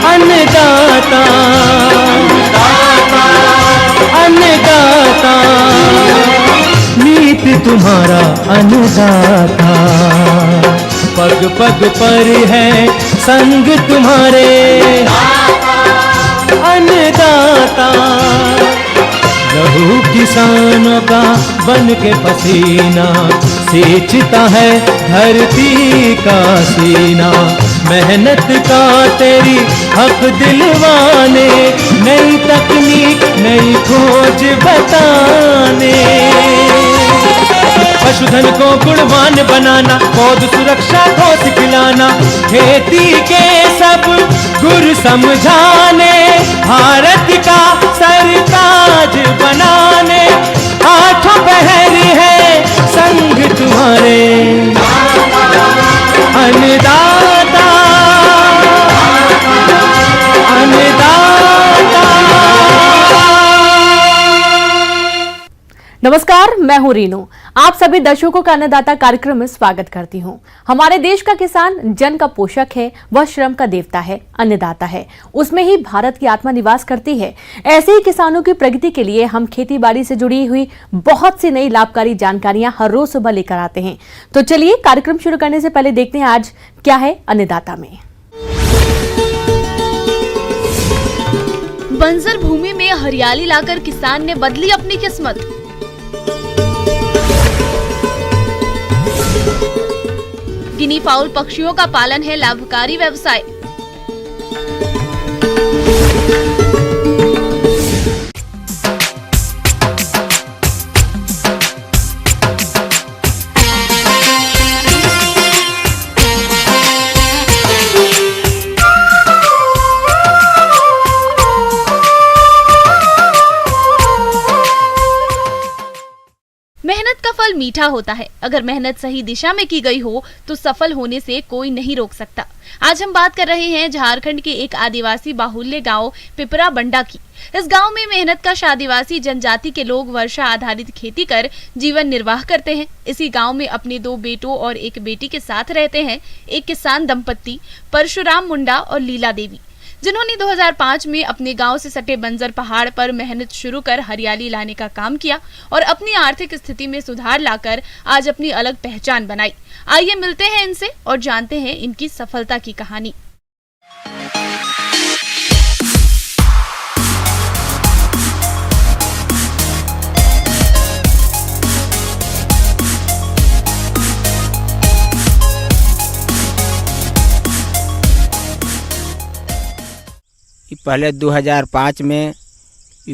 अन्नदाता अन्नदाता, नीत तुम्हारा अन्नदाता, पग पग पर है संग तुम्हारे अन्नदाता। लहू किसानों का बन के पसीना सींचता है धरती का सीना, मेहनत का तेरी हक दिलवाने, नई तकनीक नई खोज बताने। पशुधन को गुणवान बनाना, पौध सुरक्षा को सिखलाना, खेती के सब गुर समझाने, भारत का सरताज बनाने, आठों पहर है संग तुम्हारे अन्नदाता अन्नदाता। नमस्कार, मैं हूं रीनू। आप सभी दर्शकों का अन्नदाता कार्यक्रम में स्वागत करती हूं। हमारे देश का किसान जन का पोषक है, वह श्रम का देवता है, अन्नदाता है, उसमें ही भारत की आत्मा निवास करती है। ऐसे ही किसानों की प्रगति के लिए हम खेती बाड़ी से जुड़ी हुई बहुत सी नई लाभकारी जानकारियां हर रोज सुबह लेकर आते हैं। तो चलिए कार्यक्रम शुरू करने से पहले देखते हैं आज क्या है अन्नदाता में। बंजर भूमि में हरियाली लाकर किसान ने बदली अपनी किस्मत। गिनी फाउल पक्षियों का पालन है लाभकारी व्यवसाय। मेहनत का फल मीठा होता है। अगर मेहनत सही दिशा में की गई हो तो सफल होने से कोई नहीं रोक सकता। आज हम बात कर रहे हैं झारखंड के एक आदिवासी बाहुल्य गांव पिपरा बंडा की। इस गांव में मेहनतकश आदिवासी जनजाति के लोग वर्षा आधारित खेती कर जीवन निर्वाह करते हैं। इसी गांव में अपने 2 बेटों और 1 बेटी के साथ रहते हैं एक किसान दंपत्ति परशुराम मुंडा और लीला देवी, जिन्होंने 2005 में अपने गांव से सटे बंजर पहाड़ पर मेहनत शुरू कर हरियाली लाने का काम किया और अपनी आर्थिक स्थिति में सुधार लाकर आज अपनी अलग पहचान बनाई। आइए मिलते हैं इनसे और जानते हैं इनकी सफलता की कहानी। पहले 2005 में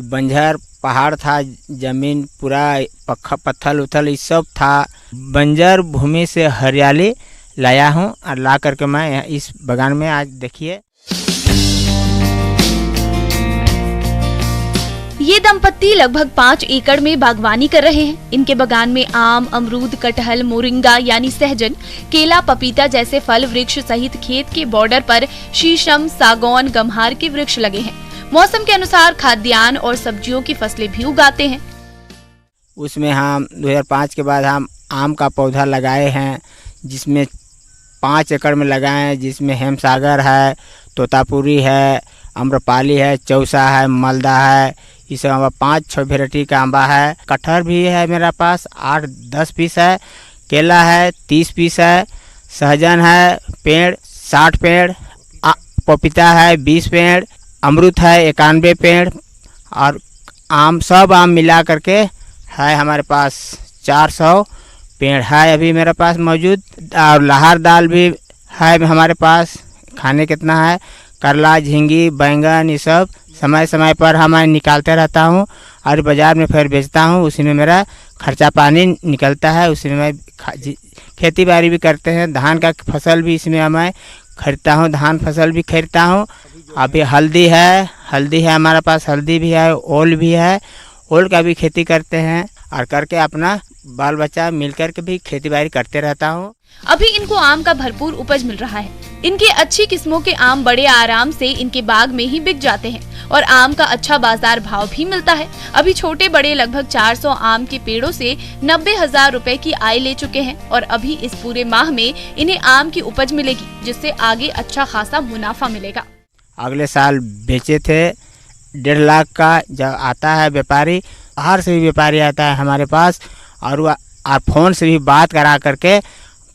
बंजर पहाड़ था, जमीन पूरा पत्थर उथल ये सब था। बंजर भूमि से हरियाली लाया हूँ और ला करके मैं इस बागान में आज देखिए। ये दंपत्ति लगभग 5 एकड़ में बागवानी कर रहे हैं। इनके बागान में आम, अमरूद, कटहल, मोरिंगा यानी सहजन, केला, पपीता जैसे फल वृक्ष सहित खेत के बॉर्डर पर शीशम, सागौन, गम्हार के वृक्ष लगे हैं। मौसम के अनुसार खाद्यान्न और सब्जियों की फसलें भी उगाते हैं। उसमें हम 2005 के बाद हम आम का पौधा लगाए हैं, जिसमें 5 एकड़ में लगाए हैं, जिसमें हेमसागर है, तोतापुरी है, अम्रपाली है, चौसा है, मालदा है, इस 5-6 वेराइटी का आंबा है। कटहल भी है मेरा पास 8-10 पीस है, केला है 30 पीस है, सहजन है पेड़ 60 पेड़, पपीता है 20 पेड़, अमरूद है 91 पेड़ और आम, सब आम मिला करके है हमारे पास 400 पेड़ है अभी मेरे पास मौजूद। और लहर दाल भी है हमारे पास, खाने कितना है, करला, झींगी, बैंगन, ये सब समय समय पर मैं निकालते रहता हूँ और बाज़ार में फिर बेचता हूँ। उसी में मेरा खर्चा पानी निकलता है। उसी में मैं खेती बाड़ी भी करते हैं, धान का फसल भी इसमें मैं खरीदता हूँ, धान फसल भी खरीदता हूँ। अभी हल्दी है हमारे पास, हल्दी भी है, ओल भी है, ओल का भी खेती करते हैं और करके अपना बाल बच्चा मिल कर के भी खेती बाड़ी करते रहता हूँ। अभी इनको आम का भरपूर उपज मिल रहा है। इनकी अच्छी किस्मों के आम बड़े आराम से इनके बाग में ही बिक जाते हैं और आम का अच्छा बाजार भाव भी मिलता है। अभी छोटे बड़े लगभग 400 आम के पेड़ों से 90,000 रुपए की आय ले चुके हैं और अभी इस पूरे माह में इन्हें आम की उपज मिलेगी, जिससे आगे अच्छा खासा मुनाफा मिलेगा। अगले साल बेचे थे 1.5 लाख का। जब आता है व्यापारी, बाहर से भी व्यापारी आता है हमारे पास और फ़ोन से भी बात करा करके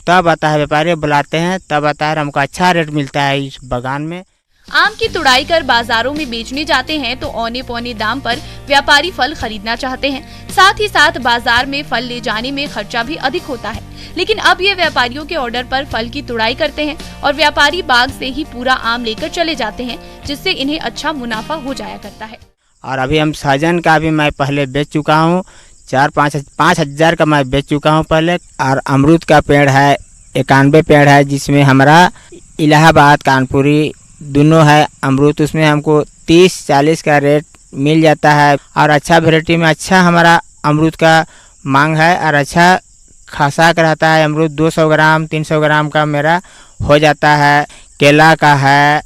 तब आता है व्यापारी, बुलाते हैं तब आता है, हमको अच्छा रेट मिलता है इस बागान में। आम की तुड़ाई कर बाजारों में बेचने जाते हैं तो औने पौने दाम पर व्यापारी फल खरीदना चाहते हैं। साथ ही साथ बाजार में फल ले जाने में खर्चा भी अधिक होता है, लेकिन अब ये व्यापारियों के ऑर्डर पर फल की तुड़ाई करते हैं और व्यापारी बाग से ही पूरा आम लेकर चले जाते हैं, जिससे इन्हें अच्छा मुनाफा हो जाया करता है। और अभी हम सहजन का भी मैं पहले बेच चुका हूँ, 4-5 हज़ार का मैं बेच चुका हूँ पहले। और अमरूद का पेड़ है 91 पेड़ है, जिसमें हमारा इलाहाबाद कानपुरी दोनों है अमरूद, उसमें हमको 30-40 का रेट मिल जाता है। और अच्छा वैरायटी में अच्छा हमारा अमरूद का मांग है और अच्छा खासा का रहता है। अमरूद 200 ग्राम 300 ग्राम का मेरा हो जाता है। केला का है,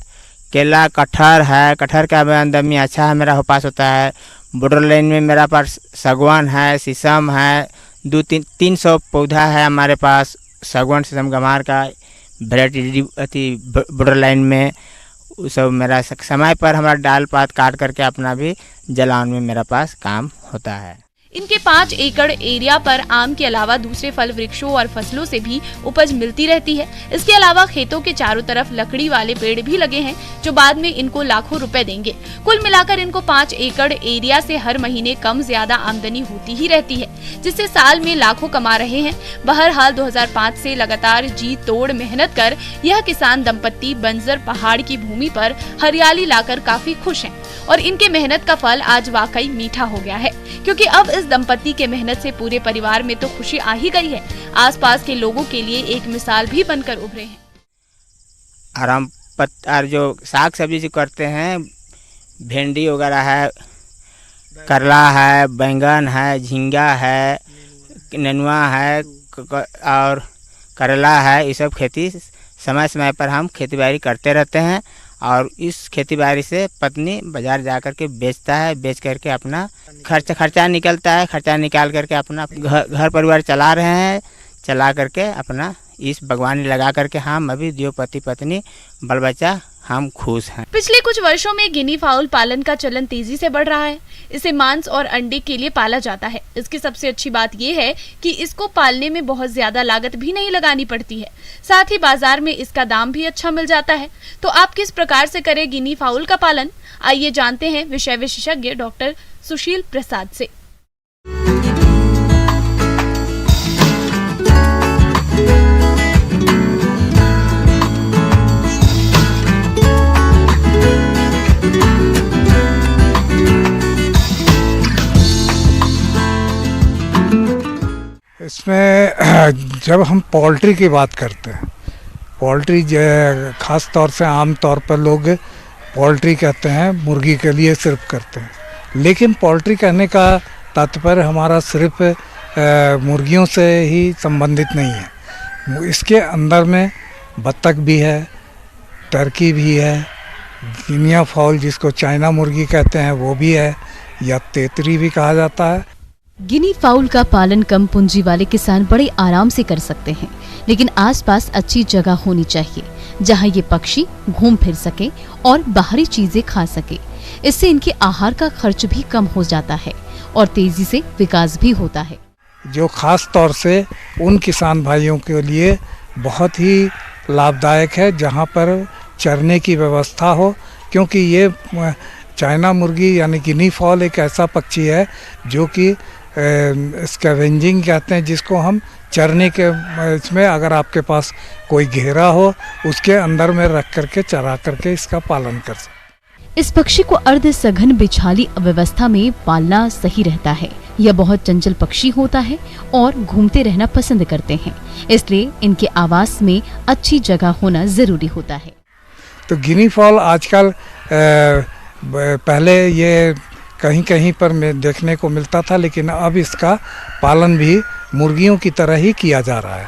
केला कटहर है, कटहर का आमदनी अच्छा है मेरा पास होता है। बॉर्डर लाइन में मेरा पास सागवान है, शीशम है, 200-300 पौधा है हमारे पास। सागवान शीशम गमार का वैरायटी बॉर्डर लाइन में वो सब मेरा समय पर हमारा डाल पात काट करके अपना भी जलावन में मेरा पास काम होता है। इनके 5 एकड़ एरिया पर आम के अलावा दूसरे फल वृक्षों और फसलों से भी उपज मिलती रहती है। इसके अलावा खेतों के चारों तरफ लकड़ी वाले पेड़ भी लगे हैं, जो बाद में इनको लाखों रुपए देंगे। कुल मिलाकर इनको 5 एकड़ एरिया से हर महीने कम ज्यादा आमदनी होती ही रहती है, जिससे साल में लाखों कमा रहे हैं। बहरहाल 2005 से लगातार जी तोड़ मेहनत कर यह किसान दंपत्ति बंजर पहाड़ की भूमि पर हरियाली लाकर काफी खुश हैं और इनके मेहनत का फल आज वाकई मीठा हो गया है, क्योंकि अब इस दंपत्ति के मेहनत से पूरे परिवार में तो खुशी आ ही गई है, आसपास के लोगों के लिए एक मिसाल भी बनकर उभरे हैं। और हम और जो साग सब्जी जो करते हैं, भिंडी वगैरह है, करला है, बैंगन है, झींगा है, नेनुआ है और करेला है, ये सब खेती समय समय पर हम खेती बाड़ी करते रहते हैं। और इस खेती बाड़ी से पत्नी बाजार जा कर के बेचता है, बेच करके अपना खर्चा निकलता है। खर्चा निकाल करके अपना घर परिवार चला रहे हैं, चला करके अपना इस बागवानी लगा करके हम अभी 2 पति पत्नी बाल बच्चा हम खुश हैं। पिछले कुछ वर्षों में गिनी फाउल पालन का चलन तेजी से बढ़ रहा है। इसे मांस और अंडे के लिए पाला जाता है। इसकी सबसे अच्छी बात यह है कि इसको पालने में बहुत ज्यादा लागत भी नहीं लगानी पड़ती है, साथ ही बाजार में इसका दाम भी अच्छा मिल जाता है। तो आप किस प्रकार से करें गिनी फाउल का पालन, आइए जानते हैं विषय विशेषज्ञ डॉक्टर सुशील प्रसाद से। इसमें जब हम पोल्ट्री की बात करते हैं, पोल्ट्री ख़ास तौर से आम तौर पर लोग पोल्ट्री कहते हैं, मुर्गी के लिए सिर्फ करते हैं, लेकिन पोल्ट्री कहने का तात्पर्य हमारा सिर्फ मुर्गियों से ही संबंधित नहीं है। इसके अंदर में बत्तख भी है, टर्की भी है, गिनिया फाउल जिसको चाइना मुर्गी कहते हैं वो भी है, या तेतरी भी कहा जाता है। गिनी फाउल का पालन कम पूंजी वाले किसान बड़े आराम से कर सकते हैं, लेकिन आसपास अच्छी जगह होनी चाहिए जहां ये पक्षी घूम फिर सके और बाहरी चीजें खा सके। इससे इनके आहार का खर्च भी कम हो जाता है और तेजी से विकास भी होता है, जो खास तौर से उन किसान भाइयों के लिए बहुत ही लाभदायक है जहां पर चरने की व्यवस्था हो, क्योंकि ये चाइना मुर्गी यानी गिनी फाउल एक ऐसा पक्षी है जो कि स्कैवेंजिंग कहते हैं, जिसको हम चरने के इसमें अगर आपके पास कोई घेरा हो उसके अंदर में रख करके चरा करके इसका पालन कर सकते। इस पक्षी को अर्ध सघन बिछाली व्यवस्था में पालना सही रहता है। यह बहुत चंचल पक्षी होता है और घूमते रहना पसंद करते हैं, इसलिए इनके आवास में अच्छी जगह होना जरूरी होता है। तो गिनी फाउल आजकल पहले ये कहीं कहीं पर में देखने को मिलता था, लेकिन अब इसका पालन भी मुर्गियों की तरह ही किया जा रहा है।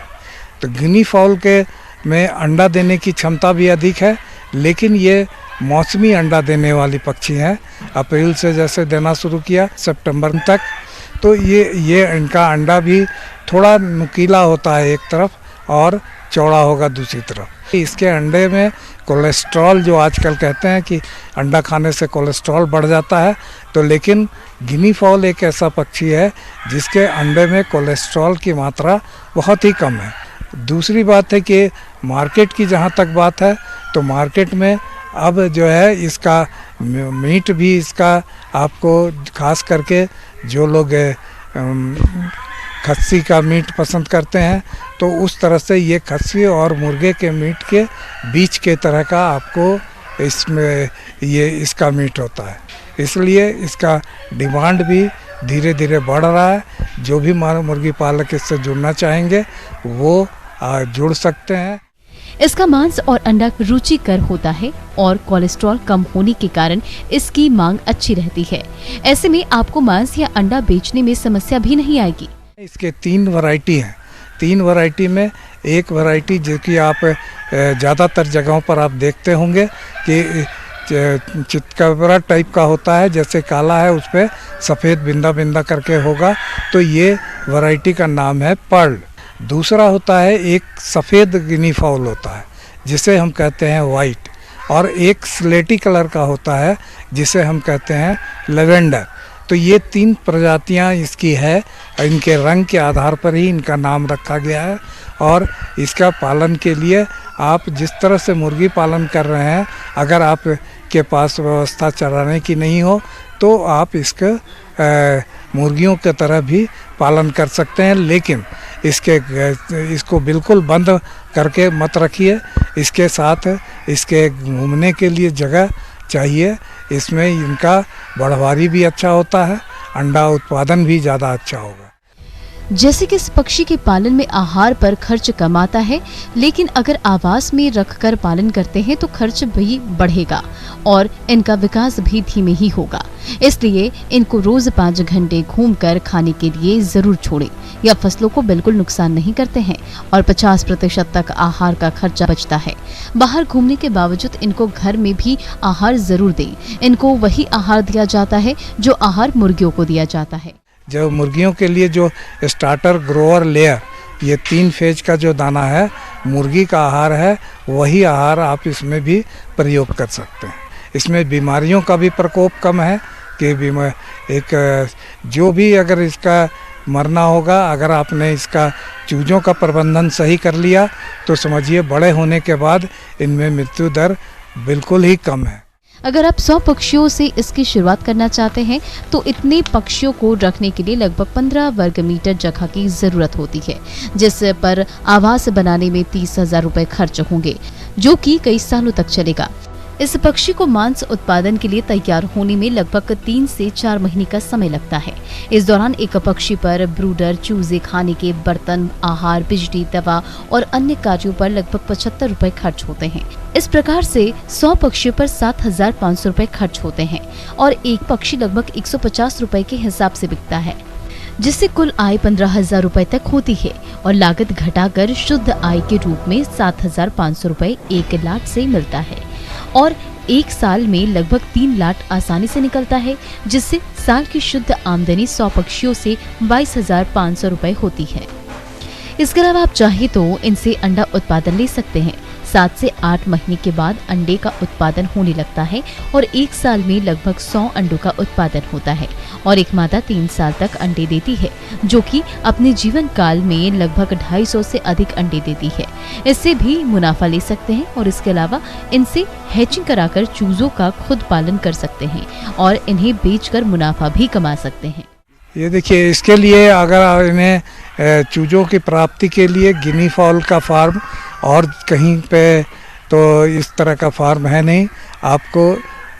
तो गिनी फाउल के में अंडा देने की क्षमता भी अधिक है, लेकिन ये मौसमी अंडा देने वाली पक्षी हैं। अप्रैल से जैसे देना शुरू किया सितंबर तक, तो ये इनका अंडा भी थोड़ा नुकीला होता है एक तरफ और चौड़ा होगा दूसरी तरफ। इसके अंडे में कोलेस्ट्रॉल, जो आजकल कहते हैं कि अंडा खाने से कोलेस्ट्रॉल बढ़ जाता है, तो लेकिन गिनी फाउल एक ऐसा पक्षी है जिसके अंडे में कोलेस्ट्रॉल की मात्रा बहुत ही कम है। दूसरी बात है कि मार्केट की जहाँ तक बात है, तो मार्केट में अब जो है इसका मीट भी, इसका आपको खास करके जो लोग खस्सी का मीट पसंद करते हैं, तो उस तरह से ये खस्सी और मुर्गे के मीट के बीच के तरह का आपको इसमें ये इसका मीट होता है। इसलिए इसका डिमांड भी धीरे धीरे बढ़ रहा है। जो भी मुर्गी पालक इससे जुड़ना चाहेंगे वो जुड़ सकते हैं। इसका मांस और अंडा रुचिकर होता है और कोलेस्ट्रॉल कम होने के कारण इसकी मांग अच्छी रहती है। ऐसे में आपको मांस या अंडा बेचने में समस्या भी नहीं आएगी। इसके 3 वैरायटी हैं। 3 वैरायटी में एक वैरायटी जो कि आप ज़्यादातर जगहों पर आप देखते होंगे कि चितकबरा टाइप का होता है, जैसे काला है उस पर सफ़ेद बिंदा बिंदा करके होगा, तो ये वैरायटी का नाम है पर्ल। दूसरा होता है एक सफ़ेद गिनी फाउल होता है जिसे हम कहते हैं वाइट, और एक स्लेटी कलर का होता है जिसे हम कहते हैं लेवेंडर। तो ये 3 प्रजातियां इसकी है। इनके रंग के आधार पर ही इनका नाम रखा गया है। और इसका पालन के लिए आप जिस तरह से मुर्गी पालन कर रहे हैं, अगर आप के पास व्यवस्था चराने की नहीं हो तो आप इसके मुर्गियों की तरह भी पालन कर सकते हैं, लेकिन इसको बिल्कुल बंद करके मत रखिए। इसके साथ इसके घूमने के लिए जगह चाहिए। इसमें इनका बढ़वारी भी अच्छा होता है, अंडा उत्पादन भी ज़्यादा अच्छा होगा। जैसे कि इस पक्षी के पालन में आहार पर खर्च कम आता है, लेकिन अगर आवास में रखकर पालन करते हैं तो खर्च भी बढ़ेगा और इनका विकास भी धीमे ही होगा। इसलिए इनको रोज 5 घंटे घूमकर खाने के लिए जरूर छोड़ें। यह फसलों को बिल्कुल नुकसान नहीं करते हैं और 50% तक आहार का खर्चा बचता है। बाहर घूमने के बावजूद इनको घर में भी आहार जरूर दें। इनको वही आहार दिया जाता है जो आहार मुर्गियों को दिया जाता है। जो मुर्गियों के लिए जो स्टार्टर, ग्रोअर, लेयर, ये 3 फेज का जो दाना है मुर्गी का आहार है, वही आहार आप इसमें भी प्रयोग कर सकते हैं। इसमें बीमारियों का भी प्रकोप कम है कि एक जो भी अगर इसका मरना होगा, अगर आपने इसका चूजों का प्रबंधन सही कर लिया तो समझिए बड़े होने के बाद इनमें मृत्यु दर बिल्कुल ही कम है। अगर आप 100 पक्षियों से इसकी शुरुआत करना चाहते हैं तो इतने पक्षियों को रखने के लिए लगभग 15 वर्ग मीटर जगह की जरूरत होती है, जिस पर आवास बनाने में 30,000 रुपए खर्च होंगे, जो कि कई सालों तक चलेगा। इस पक्षी को मांस उत्पादन के लिए तैयार होने में लगभग 3 से 4 महीने का समय लगता है। इस दौरान एक पक्षी पर ब्रूडर, चूजे, खाने के बर्तन, आहार, बिजली, दवा और अन्य कार्यों पर लगभग 75 रुपए खर्च होते हैं। इस प्रकार से 100 पक्षियों पर 7,500 रुपए खर्च होते हैं और एक पक्षी लगभग 150 रुपए के हिसाब से बिकता है, जिससे कुल आय 15,000 रुपए तक होती है और लागत घटाकर शुद्ध आय के रूप में 7,500 रुपए 1 लाट से मिलता है और एक साल में लगभग 3 लाट आसानी से निकलता है, जिससे साल की शुद्ध आमदनी 100 पक्षियों से 22,500 रुपए होती है। इसके अलावा आप चाहे तो इनसे अंडा उत्पादन ले सकते हैं। 7 से 8 महीने के बाद अंडे का उत्पादन होने लगता है और एक साल में लगभग 100 अंडों का उत्पादन होता है और एक मादा 3 साल तक अंडे देती है, जो कि अपने जीवन काल में लगभग 250 से अधिक अंडे देती है। इससे भी मुनाफा ले सकते हैं और इसके अलावा इनसे हैचिंग कराकर चूजों का खुद पालन कर सकते हैं और इन्हें बेचकर मुनाफा भी कमा सकते हैं। ये देखिए, इसके लिए अगर इन्हें चूजों की प्राप्ति के लिए गिनी फाउल का फार्म और कहीं पे तो इस तरह का फार्म है नहीं। आपको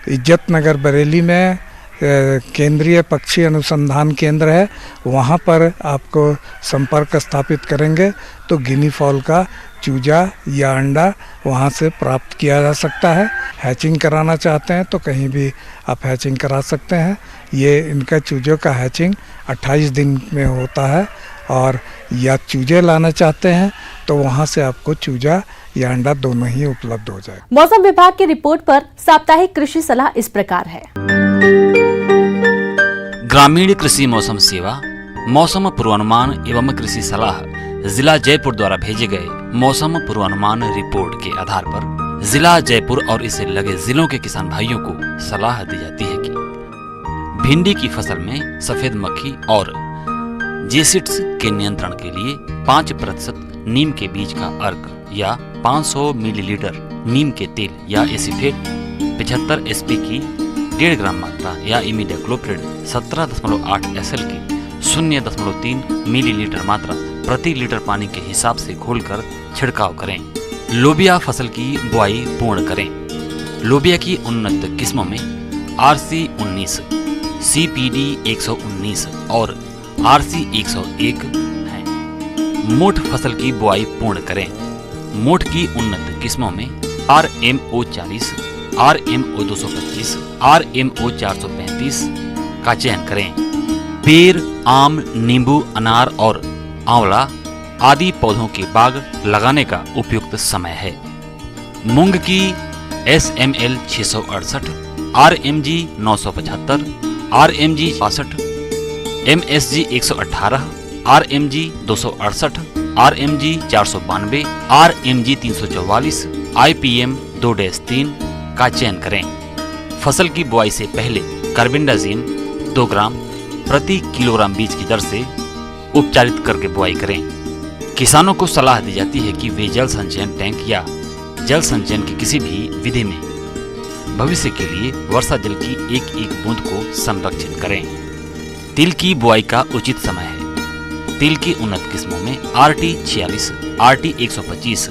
इज्जत नगर बरेली में केंद्रीय पक्षी अनुसंधान केंद्र है, वहाँ पर आपको संपर्क स्थापित करेंगे तो गिनी फाउल का चूजा या अंडा वहाँ से प्राप्त किया जा सकता है। हैचिंग कराना चाहते हैं तो कहीं भी आप हैचिंग करा सकते हैं। ये इनका चूजों का हैचिंग 28 दिन में होता है और या चूजे लाना चाहते हैं तो वहाँ से आपको चूजा या अंडा दोनों ही उपलब्ध हो जाए। मौसम विभाग की रिपोर्ट पर साप्ताहिक कृषि सलाह इस प्रकार है। ग्रामीण कृषि मौसम सेवा मौसम पूर्वानुमान एवं कृषि सलाह जिला जयपुर द्वारा भेजे गए मौसम पूर्वानुमान रिपोर्ट के आधार पर जिला जयपुर और इससे लगे जिलों के किसान भाइयों को सलाह दी जाती है कि भिंडी की फसल में सफेद मक्खी और जेसिड्स के नियंत्रण के लिए 5% नीम के बीज का अर्क या 500 मिलीलीटर नीम के तेल या एसीफेट 75 एसपी की 1.5 ग्राम मात्रा या इमिडाक्लोप्रिड 17.8 SL की 0.3 मिलीलीटर मात्रा प्रति लीटर पानी के हिसाब से घोलकर छिड़काव करें। लोबिया फसल की बुआई पूर्ण करें। लोबिया की उन्नत किस्मों में RC19, CPD 119 और RC 101 है। मोठ फसल की बुआई पूर्ण करें। मोठ की उन्नत किस्मों में RMO 40, RMO 225, RMO 435 का चयन करें। पेड़, आम, नींबू, अनार और आंवला आदि पौधों के बाग लगाने का उपयुक्त समय है। मूंग की SML 668, RMG 975, RMG 62, MSG 118, RMG 268, RMG 492, RMG 344, IPM 2-3 का चयन करें। फसल की बुआई से पहले कार्बेंडाजिम 2 ग्राम प्रति किलोग्राम बीज की दर से उपचारित करके बुआई करें। किसानों को सलाह दी जाती है कि वे जल संचयन टैंक या जल संचयन की किसी भी विधि में भविष्य के लिए वर्षा जल की एक एक बूंद को संरक्षित करें। तिल की बुआई का उचित समय है। तिल की उन्नत किस्मों में RT 46, RT 125,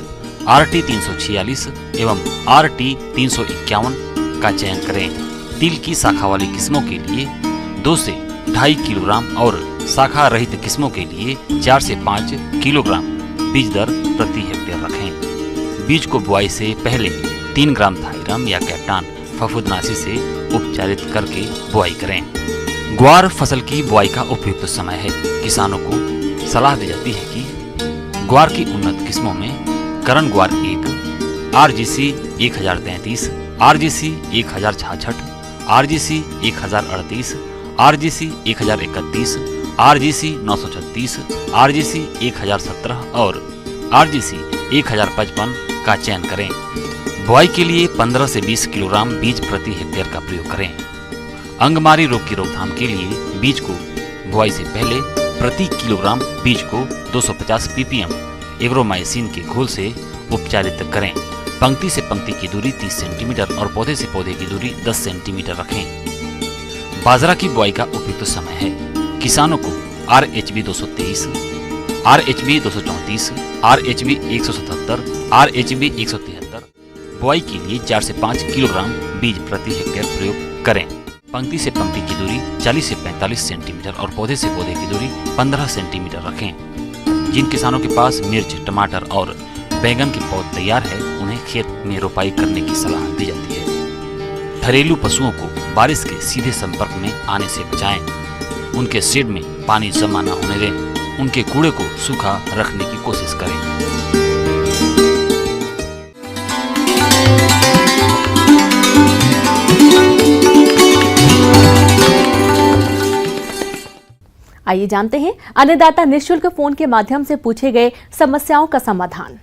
RT 346 एवं RT 351 का चयन करें। तिल की शाखा वाली किस्मों के लिए 2 से 2.5 किलोग्राम और शाखा रहित किस्मों के लिए 4 से 5 किलोग्राम बीज दर प्रति हेक्टेयर रखें। बीज को बुआई से पहले 3 ग्राम थाइरम या कैप्टान फफूंदनाशी से उपचारित करके बुआई करें। ग्वार फसल की बुआई का उपयुक्त समय है। किसानों को सलाह दी जाती है कि ग्वार की उन्नत किस्मों में करण ग्वार 1, RGC 1033, RGC 1066, RGC 1038, RGC 1031, RGC 936, RGC 1017 और RGC 1055 का चयन करें। बुआई के लिए 15 से 20 किलोग्राम बीज प्रति हेक्टेयर का प्रयोग करें। अंगमारी रोग की रोकथाम के लिए बीज को बुआई से पहले प्रति किलोग्राम बीज को 250 ppm एग्रोमाइसिन के घोल से उपचारित करें। पंक्ति से पंक्ति की दूरी 30 सेंटीमीटर और पौधे से पौधे की दूरी 10 सेंटीमीटर रखें। बाजरा की बुआई का उपयुक्त समय है। किसानों को RHB 223, RHB 234, RHB 177, RHB 173 बुआई के लिए 4 से 5 किलोग्राम बीज प्रति हेक्टेयर प्रयोग करें। पंक्ति से पंक्ति की दूरी 40 से 45 सेंटीमीटर और पौधे से पौधे की दूरी 15 सेंटीमीटर रखें। जिन किसानों के पास मिर्च, टमाटर और बैंगन के पौध तैयार है, उन्हें खेत में रोपाई करने की सलाह दी जाती है। घरेलू पशुओं को बारिश के सीधे संपर्क में आने से बचाएं। उनके शेड में पानी जमा न होने दें। उनके कूड़े को सूखा रखने की कोशिश करें। आइए जानते हैं अन्नदाता निःशुल्क फोन के माध्यम से पूछे गए समस्याओं का समाधान।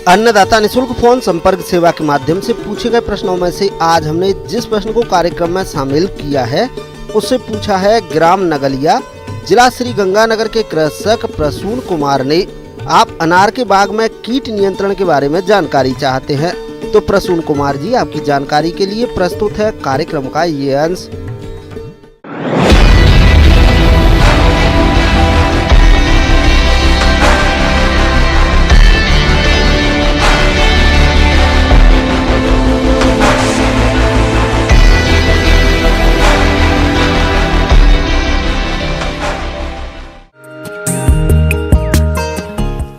अन्नदाता निःशुल्क फोन संपर्क सेवा के माध्यम से पूछे गए प्रश्नों में से आज हमने जिस प्रश्न को कार्यक्रम में शामिल किया है उससे पूछा है ग्राम नगलिया, जिला श्री गंगानगर के कृषक प्रसून कुमार ने। आप अनार के बाग में कीट नियंत्रण के बारे में जानकारी चाहते हैं, तो प्रसून कुमार जी आपकी जानकारी के लिए प्रस्तुत है कार्यक्रम का ये अंश।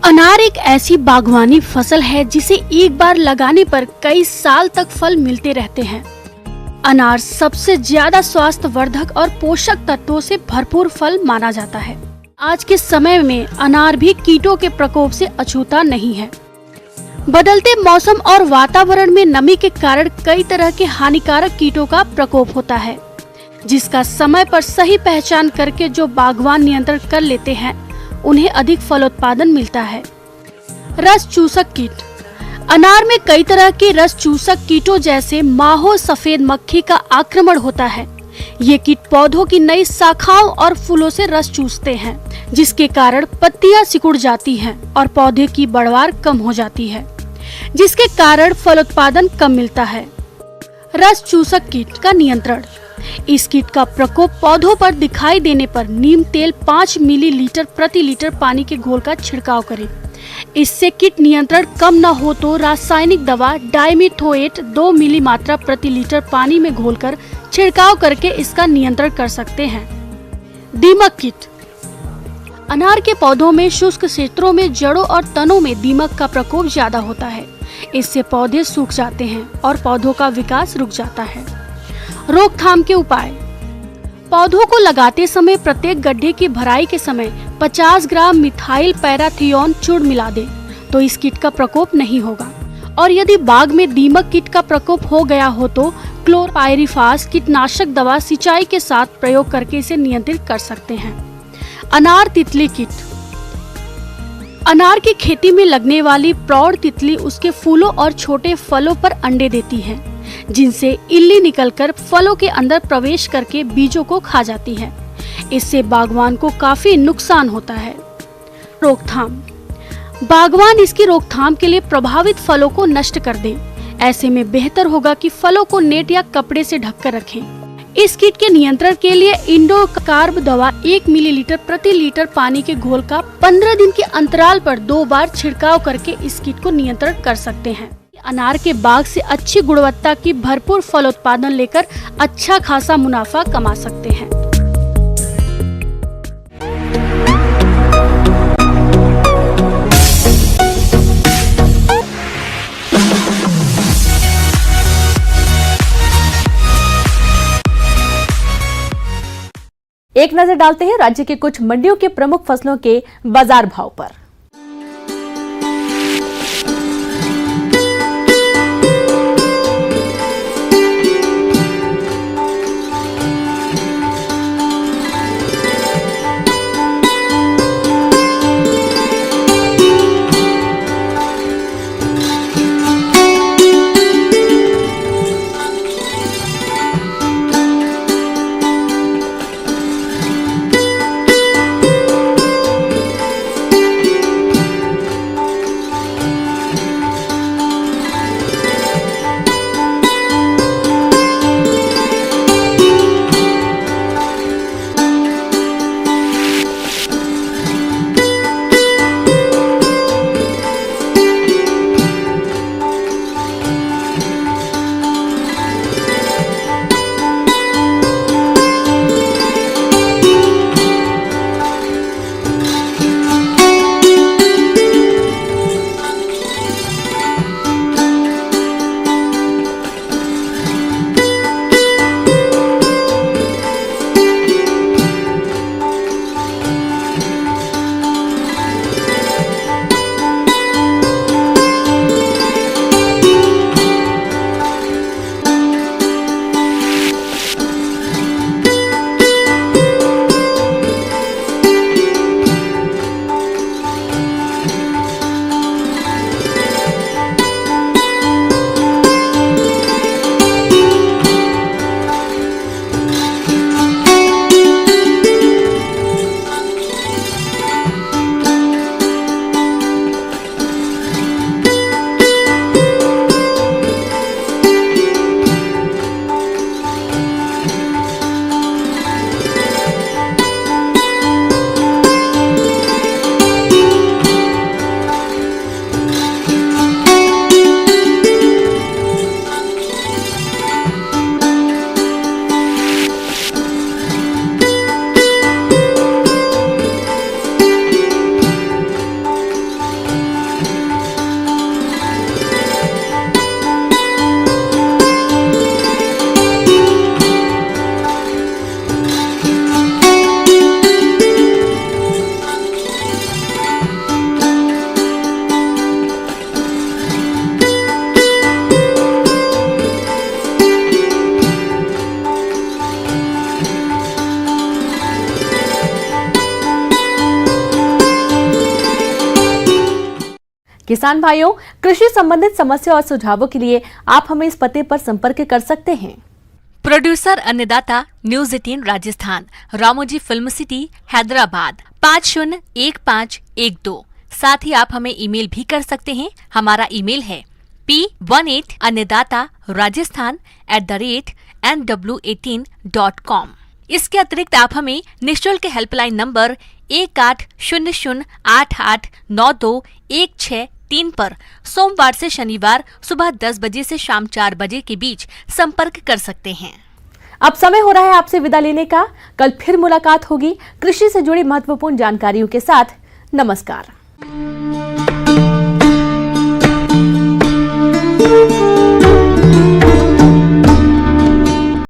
अनार एक ऐसी बागवानी फसल है जिसे एक बार लगाने पर कई साल तक फल मिलते रहते हैं। अनार सबसे ज्यादा स्वास्थ्यवर्धक और पोषक तत्वों से भरपूर फल माना जाता है। आज के समय में अनार भी कीटों के प्रकोप से अछूता नहीं है। बदलते मौसम और वातावरण में नमी के कारण कई तरह के हानिकारक कीटों का प्रकोप होता है, जिसका समय पर सही पहचान करके जो बागवान नियंत्रण कर लेते हैं उन्हें अधिक फलोत्पादन मिलता है। रस चूसक कीट। अनार में कई तरह के रस चूसक कीटों जैसे माहो सफेद मक्खी का आक्रमण होता है। ये कीट पौधों की नई शाखाओं और फूलों से रस चूसते हैं, जिसके कारण पत्तियां सिकुड़ जाती हैं और पौधे की बढ़वार कम हो जाती है, जिसके कारण फलोत्पादन कम मिलता है। रस चूसक कीट का नियंत्रण। इस कीट का प्रकोप पौधों पर दिखाई देने पर नीम तेल 5 मिलीलीटर प्रति लीटर पानी के घोल का छिड़काव करें। इससे कीट नियंत्रण कम न हो तो रासायनिक दवा डाइमिथोएट 2 मिली मात्रा प्रति लीटर पानी में घोलकर छिड़काव करके इसका नियंत्रण कर सकते हैं। दीमक कीट। अनार के पौधों में शुष्क क्षेत्रों में जड़ों और तनों में दीमक का प्रकोप ज्यादा होता है। इससे पौधे सूख जाते हैं और पौधों का विकास रुक जाता है। रोकथाम के उपाय। पौधों को लगाते समय प्रत्येक गड्ढे की भराई के समय 50 ग्राम मिथाइल पैराथियोन चूर्ण मिला दें, तो इस कीट का प्रकोप नहीं होगा। और यदि बाग में दीमक कीट का प्रकोप हो गया हो तो क्लोरपाइरिफास कीटनाशक दवा सिंचाई के साथ प्रयोग करके इसे नियंत्रित कर सकते हैं। अनार तितली कीट। अनार की खेती में लगने वाली प्रौढ़ तितली उसके फूलों और छोटे फलों पर अंडे देती है, जिनसे इल्ली निकलकर फलों के अंदर प्रवेश करके बीजों को खा जाती है। इससे बागवान को काफी नुकसान होता है। रोकथाम। बागवान इसकी रोकथाम के लिए प्रभावित फलों को नष्ट कर दे। ऐसे में बेहतर होगा कि फलों को नेट या कपड़े से ढककर रखें। इस कीट के नियंत्रण के लिए इंडोकार्ब दवा 1 मिलीलीटर प्रति लीटर पानी के घोल का 15 दिन के अंतराल पर 2 बार छिड़काव करके इस कीट को नियंत्रण कर सकते हैं। अनार के बाग से अच्छी गुणवत्ता की भरपूर फलोत्पादन लेकर अच्छा खासा मुनाफा कमा सकते हैं। एक नजर डालते हैं राज्य के कुछ मंडियों के प्रमुख फसलों के बाजार भाव पर। किसान भाइयों, कृषि संबंधित समस्या और सुझावों के लिए आप हमें इस पते पर संपर्क कर सकते हैं। प्रोड्यूसर अन्नदाता news 18 Rajasthan, Ramoji film city, Hyderabad 501512। साथ ही आप हमें ईमेल भी कर सकते हैं। हमारा ईमेल है p18annadaata@nw18.com। इसके अतिरिक्त आप हमें निःशुल्क हेल्पलाइन नंबर 1800889216 पर सोमवार से शनिवार सुबह 10 बजे से शाम 4 बजे के बीच संपर्क कर सकते हैं। अब समय हो रहा है आपसे विदा लेने का। कल फिर मुलाकात होगी कृषि से जुड़ी महत्वपूर्ण जानकारियों के साथ। नमस्कार।